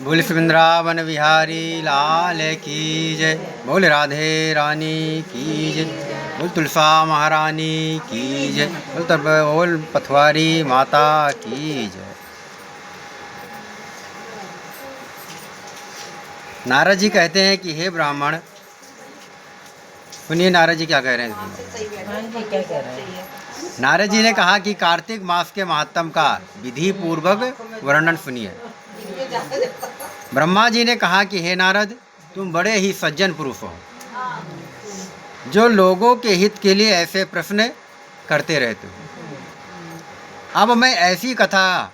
बोल वृंदावन बिहारी लाल की जय। बोल राधे रानी की जय। बोल तुलसा महारानी की जय। बोल पथवारी माता की जय। नारद जी कहते हैं कि हे ब्राह्मण, सुनिए नारद जी क्या कह रहे हैं। हाँ जी, क्या कह रहे हैं? नारद जी ने कहा कि कार्तिक मास के महात्म का विधि पूर्वक वर्णन सुनिए। ब्रह्मा जी ने कहा कि हे नारद, तुम बड़े ही सज्जन पुरुष हो, जो लोगों के हित के लिए ऐसे प्रश्न करते रहते हो। अब मैं ऐसी कथा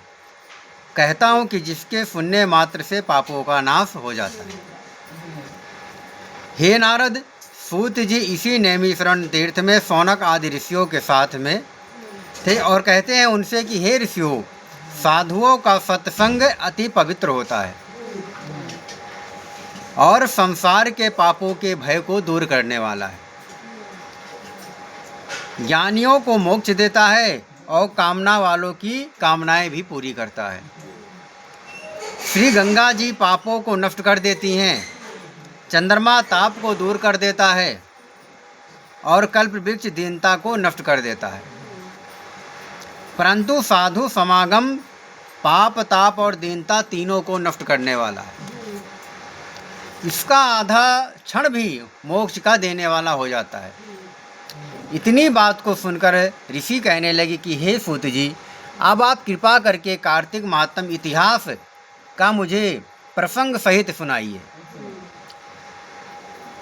कहता हूँ कि जिसके सुनने मात्र से पापों का नाश हो जाता है। हे नारद, सूत जी इसी नैमिषारण्य तीर्थ में सौनक आदि ऋषियों के साथ में थे और कहते हैं उनसे कि हे ऋषियों, साधुओं का सत्संग अति पवित्र होता है और संसार के पापों के भय को दूर करने वाला है, ज्ञानियों को मोक्ष देता है और कामना वालों की कामनाएं भी पूरी करता है। श्री गंगा जी पापों को नष्ट कर देती हैं, चंद्रमा ताप को दूर कर देता है और कल्प वृक्ष दीनता को नष्ट कर देता है। परंतु साधु समागम पाप ताप और दीनता तीनों को नष्ट करने वाला है। इसका आधा क्षण भी मोक्ष का देने वाला हो जाता है। इतनी बात को सुनकर ऋषि कहने लगे कि हे सूत जी, अब आप कृपा करके कार्तिक महात्म इतिहास का मुझे प्रसंग सहित सुनाइए।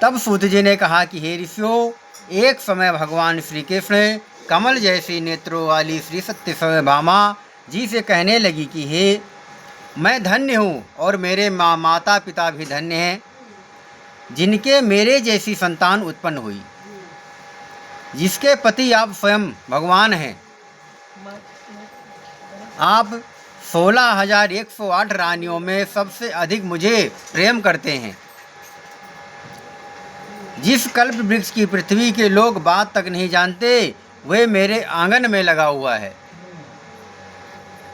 तब सूत जी ने कहा कि हे ऋषियों, एक समय भगवान श्री कृष्ण कमल जैसी नेत्रों वाली श्री सत्यभामा जी से कहने लगी कि हे, मैं धन्य हूँ और मेरे माता पिता भी धन्य हैं, जिनके मेरे जैसी संतान उत्पन्न हुई, जिसके पति आप स्वयं भगवान हैं। आप 16,108 रानियों में सबसे अधिक मुझे प्रेम करते हैं। जिस कल्प वृक्ष की पृथ्वी के लोग बात तक नहीं जानते, वे मेरे आंगन में लगा हुआ है।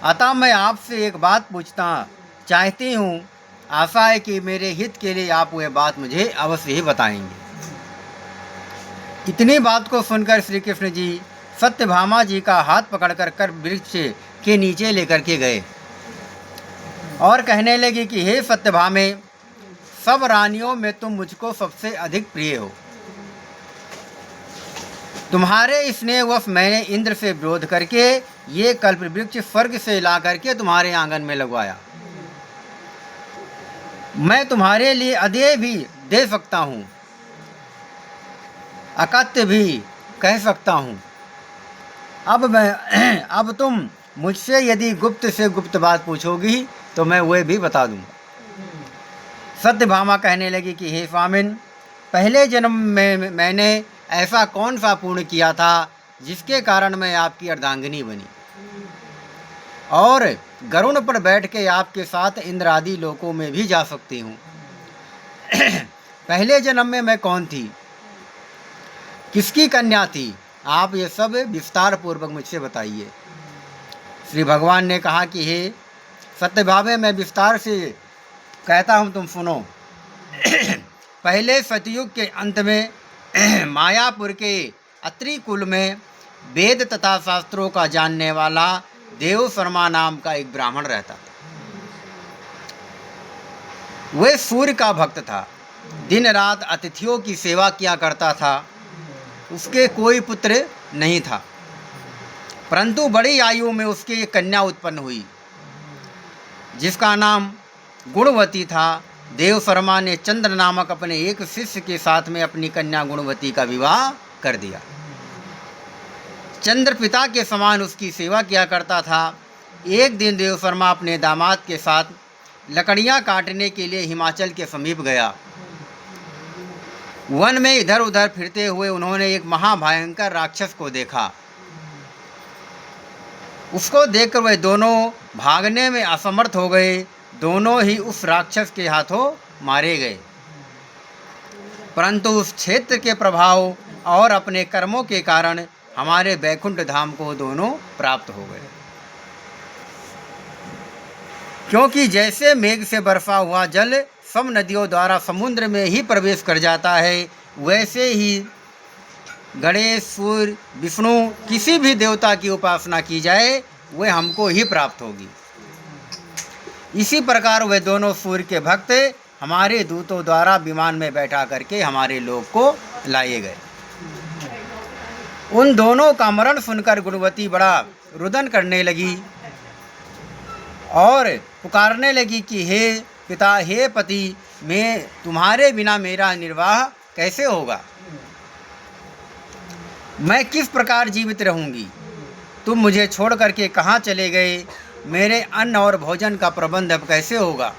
अतः मैं आपसे एक बात पूछता चाहती हूँ, आशा है कि मेरे हित के लिए आप वह बात मुझे अवश्य ही बताएंगे। इतनी बात को सुनकर श्री कृष्ण जी सत्यभामा जी का हाथ पकड़कर कल्प वृक्ष के नीचे लेकर के गए और कहने लगे कि हे सत्यभामे, सब रानियों में तुम मुझको सबसे अधिक प्रिय हो। तुम्हारे स्नेहवश मैंने इंद्र से विरोध करके ये कल्प वृक्ष स्वर्ग से ला करके तुम्हारे आंगन में लगवाया। मैं तुम्हारे लिए अदेय भी दे सकता हूँ, अकथ्य भी कह सकता हूँ। अब तुम मुझसे यदि गुप्त से गुप्त बात पूछोगी तो मैं वह भी बता दूँगा। सत्यभामा कहने लगी कि हे स्वामिन, पहले जन्म में मैंने ऐसा कौन सा पुण्य किया था जिसके कारण मैं आपकी अर्धांगिनी बनी और गरुड़ पर बैठ के आपके साथ इंद्र आदि लोकों में भी जा सकती हूँ। पहले जन्म में मैं कौन थी, किसकी कन्या थी, आप ये सब विस्तार पूर्वक मुझसे बताइए। श्री भगवान ने कहा कि हे सत्यभामे, मैं विस्तार से कहता हूँ, तुम सुनो। पहले सतयुग के अंत में मायापुर के अत्रि कुल में वेद तथा शास्त्रों का जानने वाला देव शर्मा नाम का एक ब्राह्मण रहता था। वह सूर्य का भक्त था, दिन रात अतिथियों की सेवा किया करता था। उसके कोई पुत्र नहीं था, परंतु बड़ी आयु में उसकी एक कन्या उत्पन्न हुई जिसका नाम गुणवती था। देव शर्मा ने चंद्र नामक अपने एक शिष्य के साथ में अपनी कन्या गुणवती का विवाह कर दिया। चंद्र पिता के समान उसकी सेवा किया करता था। एक दिन देव शर्मा अपने दामाद के साथ लकड़ियां काटने के लिए हिमाचल के समीप गया। वन में इधर उधर फिरते हुए उन्होंने एक महाभयंकर राक्षस को देखा। उसको देखकर वे दोनों भागने में असमर्थ हो गए। दोनों ही उस राक्षस के हाथों मारे गए, परंतु उस क्षेत्र के प्रभाव और अपने कर्मों के कारण हमारे बैकुंठ धाम को दोनों प्राप्त हो गए। क्योंकि जैसे मेघ से बरसा हुआ जल सब नदियों द्वारा समुद्र में ही प्रवेश कर जाता है, वैसे ही गणेश, सूर्य, विष्णु किसी भी देवता की उपासना की जाए वह हमको ही प्राप्त होगी। इसी प्रकार वे दोनों सूर्य के भक्त हमारे दूतों द्वारा विमान में बैठा करके हमारे लोक को लाए गए। उन दोनों का मरण सुनकर गुणवती बड़ा रुदन करने लगी और पुकारने लगी कि हे पिता, हे पति, मैं तुम्हारे बिना मेरा निर्वाह कैसे होगा? मैं किस प्रकार जीवित रहूंगी? तुम मुझे छोड़ करके कहाँ चले गए? मेरे अन्न और भोजन का प्रबंध अब कैसे होगा?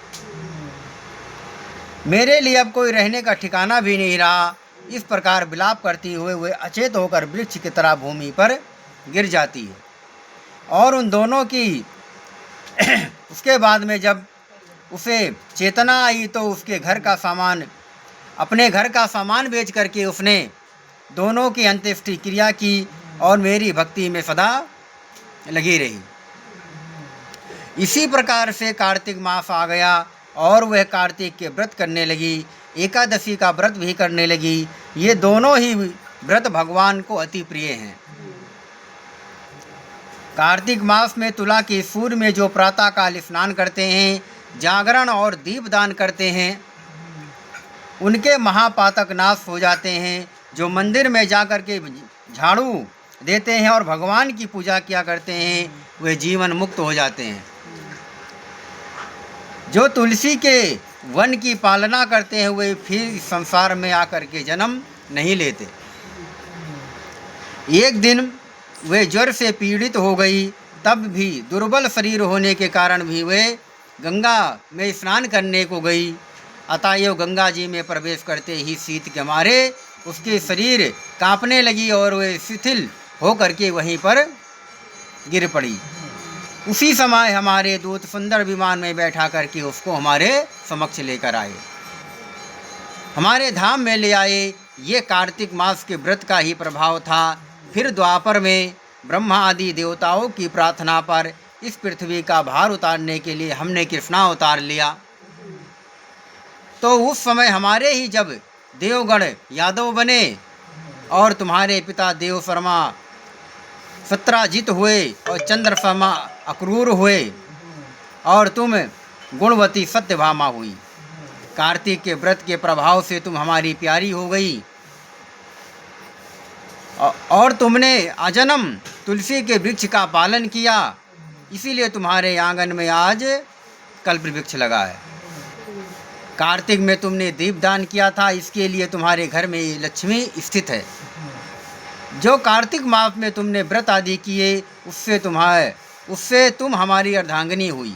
मेरे लिए अब कोई रहने का ठिकाना भी नहीं रहा। इस प्रकार विलाप करती हुए वे अचेत होकर वृक्ष की तरह भूमि पर गिर जाती है। और उन दोनों की उसके बाद में जब उसे चेतना आई तो उसके घर का सामान, अपने घर का सामान बेच करके उसने दोनों की अंत्येष्टि क्रिया की और मेरी भक्ति में सदा लगी रही। इसी प्रकार से कार्तिक मास आ गया और वह कार्तिक के व्रत करने लगी, एकादशी का व्रत भी करने लगी। ये दोनों ही व्रत भगवान को अति प्रिय हैं। कार्तिक मास में तुला के सूर्य में जो प्रातःकाल स्नान करते हैं, जागरण और दीपदान करते हैं, उनके महापातक नाश हो जाते हैं। जो मंदिर में जाकर के झाड़ू देते हैं और भगवान की पूजा किया करते हैं, वे जीवन मुक्त हो जाते हैं। जो तुलसी के वन की पालना करते हैं, वे फिर संसार में आकर के जन्म नहीं लेते। एक दिन वे ज्वर से पीड़ित हो गई, तब भी दुर्बल शरीर होने के कारण भी वे गंगा में स्नान करने को गई। अतएव गंगा जी में प्रवेश करते ही शीत के मारे उसके शरीर कांपने लगी और वे शिथिल होकर के वहीं पर गिर पड़ी। उसी समय हमारे दूत सुंदर विमान में बैठा करके उसको हमारे समक्ष लेकर आए, हमारे धाम में ले आए। ये कार्तिक मास के व्रत का ही प्रभाव था। फिर द्वापर में ब्रह्मा आदि देवताओं की प्रार्थना पर इस पृथ्वी का भार उतारने के लिए हमने कृष्णा उतार लिया। तो उस समय हमारे ही जब देवगण यादव बने और तुम्हारे पिता देव शर्मा सत्राजित हुए और चंद्र शर्मा अक्रूर हुए और तुम गुणवती सत्यभामा हुई। कार्तिक के व्रत के प्रभाव से तुम हमारी प्यारी हो गई और तुमने अजन्म तुलसी के वृक्ष का पालन किया, इसीलिए तुम्हारे आंगन में आज कल्प वृक्ष लगा है। कार्तिक में तुमने दीपदान किया था, इसके लिए तुम्हारे घर में लक्ष्मी स्थित है। जो कार्तिक मास में तुमने व्रत आदि किए, उससे तुम हमारी अर्धांगिनी हुई।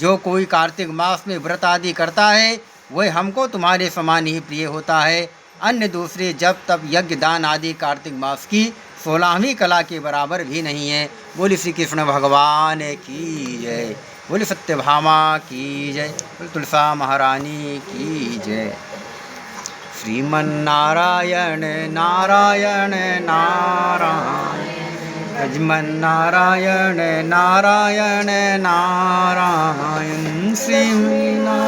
जो कोई कार्तिक मास में व्रत आदि करता है, वह हमको तुम्हारे समान ही प्रिय होता है। अन्य दूसरे जब तब यज्ञ दान आदि कार्तिक मास की 16वीं कला के बराबर भी नहीं है। बोली श्री कृष्ण भगवान की जय, बोली सत्यभामा की जय, बोली तुलसा महारानी की जय। श्रीमन्नारायण नारायण नारायण, श्रीमन्नारायण नारायण नारायण, श्री